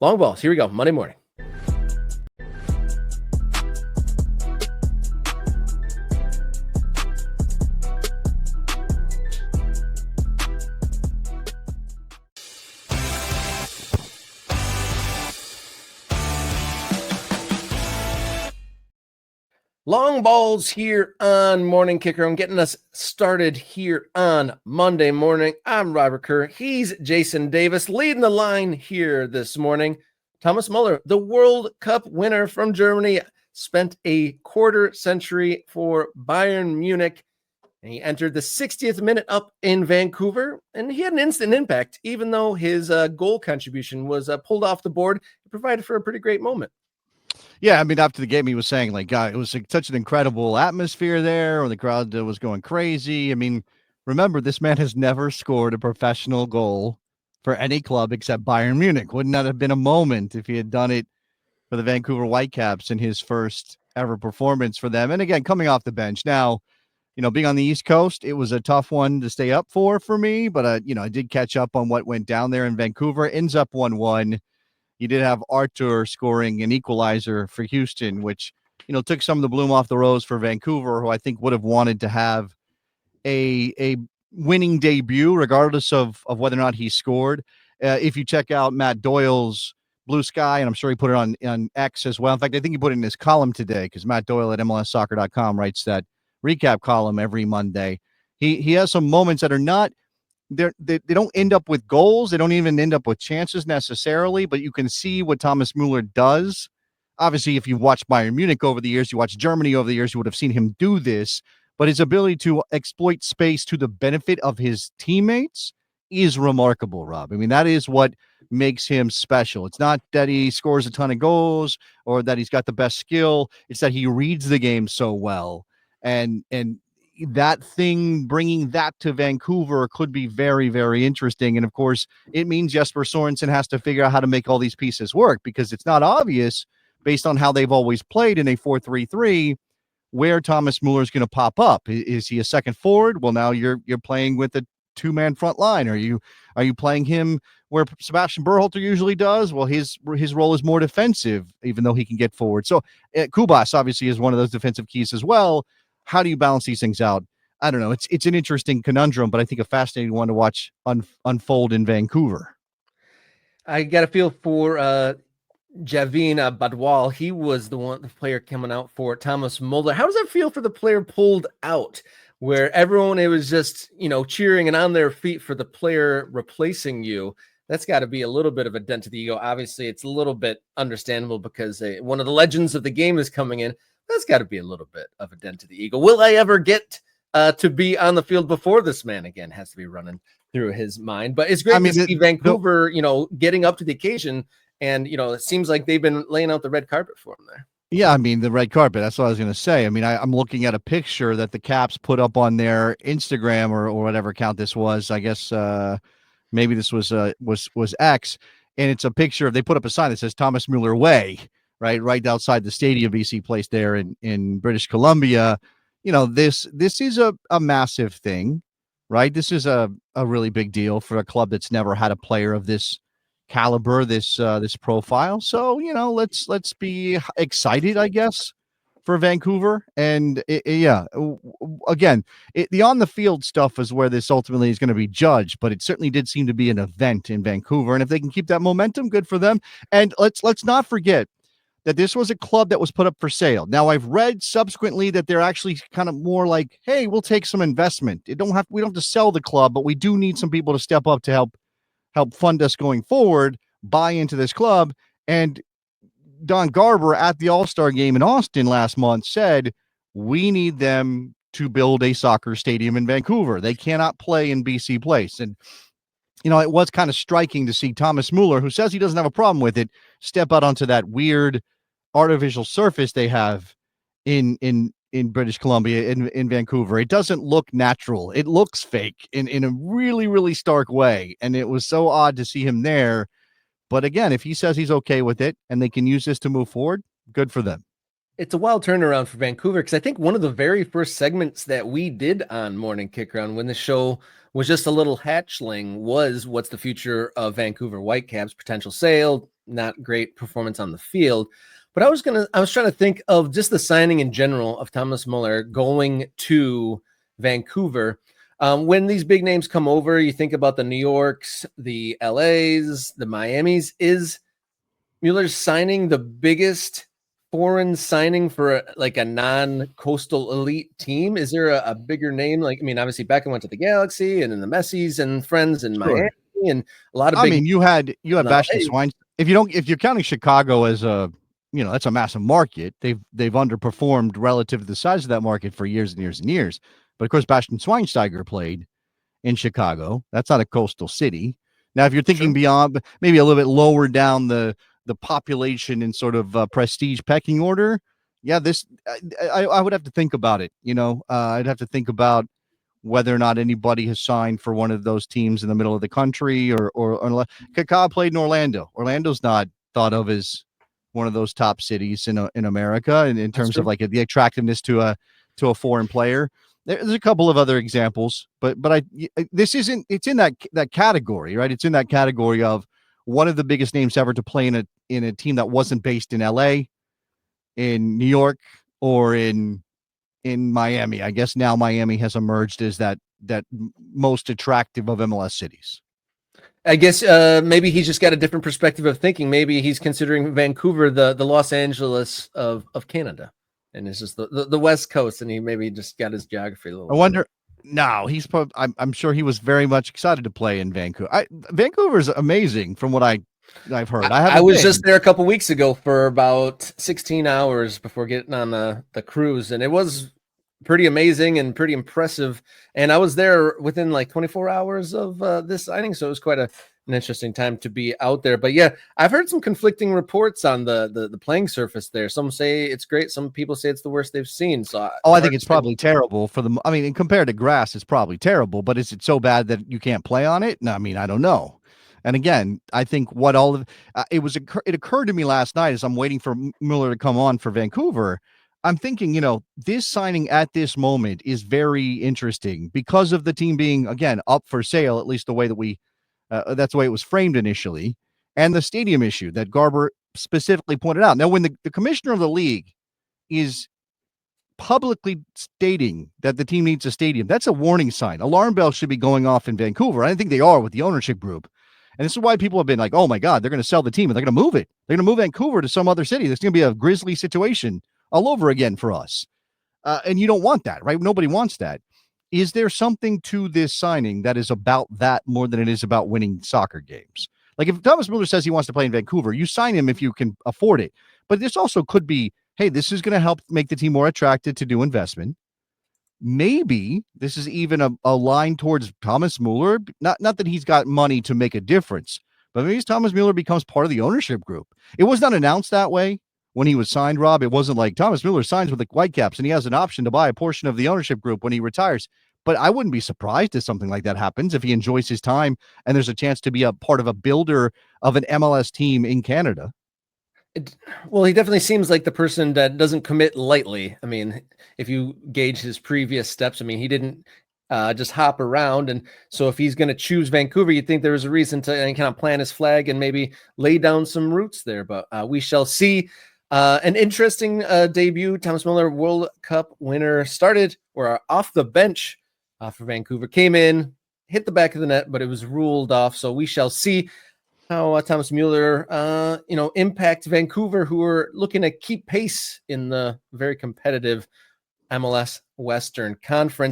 Long balls. Here we go. Monday morning. Long balls here on Morning Kicker. I'm getting us started here on Monday morning. I'm Robert Kerr. He's Jason Davis leading the line here this morning. Thomas Muller, the World Cup winner from Germany, spent a quarter century for Bayern Munich. And he entered the 60th minute up in Vancouver, and he had an instant impact, even though his goal contribution was pulled off the board. It provided for a pretty great moment. Yeah, I mean, after the game, he was saying, like, it was such an incredible atmosphere there, or the crowd was going crazy. I mean, remember, this man has never scored a professional goal for any club except Bayern Munich. Wouldn't that have been a moment if he had done it for the Vancouver Whitecaps in his first ever performance for them? And again, coming off the bench. Now, being on the East Coast, it was a tough one to stay up for me, but, I did catch up on what went down there in Vancouver. Ends up 1-1. You did have Artur scoring an equalizer for Houston, which, took some of the bloom off the rose for Vancouver, who I think would have wanted to have a winning debut, regardless of whether or not he scored. If you check out Matt Doyle's Blue Sky, and I'm sure he put it on X as well. In fact, I think he put it in his column today, because Matt Doyle at MLSsoccer.com writes that recap column every Monday. He has some moments that are not, they don't end up with goals. They don't even end up with chances necessarily, but you can see what Thomas Muller does. Obviously, if you've watched Bayern Munich over the years, you watched Germany over the years, you would have seen him do this. But his ability to exploit space to the benefit of his teammates is remarkable, Rob. I mean, that is what makes him special. It's not that he scores a ton of goals or that he's got the best skill. It's that he reads the game so well. And that thing, bringing that to Vancouver could be very, very interesting. And of course, it means Jesper Sorensen has to figure out how to make all these pieces work, because it's not obvious based on how they've always played in a 4-3-3 where Thomas Muller is going to pop up. Is he a second forward? Well, now you're playing with a two-man front line. Are you playing him where Sebastian Berhalter usually does? Well, his role is more defensive, even though he can get forward. So Kubas obviously is one of those defensive keys as well. How do you balance these things out? I don't know. It's an interesting conundrum, but I think a fascinating one to watch unfold in Vancouver. I got a feel for Javin Badwal. He was the player coming out for Thomas Muller. How does that feel for the player pulled out, where everyone, it was just, cheering and on their feet for the player replacing you? That's got to be a little bit of a dent to the ego. Obviously, it's a little bit understandable because one of the legends of the game is coming in. That's got to be a little bit of a dent to the ego. Will I ever get to be on the field before this man again? Has to be running through his mind. But it's great to see Vancouver, getting up to the occasion. And, it seems like they've been laying out the red carpet for him there. Yeah, I mean, the red carpet. That's what I was going to say. I mean, I'm looking at a picture that the Caps put up on their Instagram or whatever account this was. I guess maybe this was X. And it's a picture. They put up a sign that says Thomas Muller Way. Right outside the stadium BC Place there in British Columbia. This is a massive thing, right? This is a really big deal for a club that's never had a player of this caliber, this profile. So, let's be excited, I guess, for Vancouver. And again, the on the field stuff is where this ultimately is going to be judged, but it certainly did seem to be an event in Vancouver. And if they can keep that momentum, good for them. And let's not forget that this was a club that was put up for sale. Now, I've read subsequently that they're actually kind of more like, hey, we'll take some investment. We don't have to sell the club, but we do need some people to step up to help fund us going forward, buy into this club. And Don Garber at the All-Star game in Austin last month said, we need them to build a soccer stadium in Vancouver. They cannot play in BC Place. And it was kind of striking to see Thomas Muller, who says he doesn't have a problem with it, step out onto that weird artificial surface they have in British Columbia, in Vancouver. It doesn't look natural. It looks fake in a really, really stark way. And it was so odd to see him there. But again, if he says he's okay with it and they can use this to move forward, good for them. It's a wild turnaround for Vancouver, because I think one of the very first segments that we did on Morning Kicker on when the show was just a little hatchling was what's the future of Vancouver Whitecaps, potential sale, not great performance on the field. But I was trying to think of just the signing in general of Thomas Muller going to Vancouver. When these big names come over, you think about the New Yorks, the LAs, the Miamis. Is Mueller's signing the biggest foreign signing for like a non-coastal elite team? Is there a bigger name? Like, I mean, obviously Beckham went to the Galaxy, and then the Messis and friends in Miami, and a lot of I big. mean, you had Bastian Schwein. If you're counting Chicago as that's a massive market. They've underperformed relative to the size of that market for years and years and years. But of course, Bastian Schweinsteiger played in Chicago. That's not a coastal city. Now, if you're thinking beyond, maybe a little bit lower down the population and sort of prestige pecking order, yeah, this I would have to think about it. I'd have to think about whether or not anybody has signed for one of those teams in the middle of the country, or Kaká played in Orlando. Orlando's not thought of as one of those top cities in America in terms of like the attractiveness to a foreign player. There's a couple of other examples, but it's in that category, right? It's in that category of one of the biggest names ever to play in a team that wasn't based in LA, in New York, or in Miami. I guess now Miami has emerged as that most attractive of MLS cities. I guess maybe he's just got a different perspective of thinking. Maybe he's considering Vancouver the Los Angeles of Canada, and it's just the West Coast, and he maybe just got his geography a little. I wonder. No, he's probably. I'm sure he was very much excited to play in Vancouver. Vancouver's amazing from what I've heard. I was just there a couple weeks ago for about 16 hours before getting on the cruise, and it was pretty amazing and pretty impressive. And I was there within like 24 hours of this signing, so it was quite an interesting time to be out there. But yeah, I've heard some conflicting reports on the playing surface there. Some say it's great, some people say it's the worst they've seen. So I think it's probably terrible for them. I mean, compared to grass, it's probably terrible. But is it so bad that you can't play on it? No, I mean, I don't know. And again, I think it occurred to me last night as I'm waiting for Muller to come on for Vancouver. I'm thinking, this signing at this moment is very interesting because of the team being, again, up for sale, at least the way that that's the way it was framed initially, and the stadium issue that Garber specifically pointed out. Now, when the commissioner of the league is publicly stating that the team needs a stadium, that's a warning sign. Alarm bells should be going off in Vancouver. I think they are with the ownership group. And this is why people have been like, oh my God, they're going to sell the team and they're going to move it. They're going to move Vancouver to some other city. There's going to be a grisly situation all over again for us. And you don't want that, right? Nobody wants that. Is there something to this signing that is about that more than it is about winning soccer games? Like if Thomas Muller says he wants to play in Vancouver, you sign him if you can afford it. But this also could be, hey, this is going to help make the team more attracted to do investment. Maybe this is even a line towards Thomas Muller. Not that he's got money to make a difference, but maybe Thomas Muller becomes part of the ownership group. It was not announced that way when he was signed, Rob. It wasn't like Thomas Muller signs with the Whitecaps and he has an option to buy a portion of the ownership group when he retires. But I wouldn't be surprised if something like that happens if he enjoys his time and there's a chance to be a part of a builder of an MLS team in Canada. Well, he definitely seems like the person that doesn't commit lightly. I mean, if you gauge his previous steps, I mean, he didn't just hop around. And so if he's going to choose Vancouver, you'd think there was a reason to kind of plant his flag and maybe lay down some roots there. But we shall see. An interesting debut. Thomas Muller, World Cup winner, started or off the bench for Vancouver, came in, hit the back of the net, but it was ruled off. So we shall see how Thomas Muller, impact Vancouver, who are looking to keep pace in the very competitive MLS Western Conference.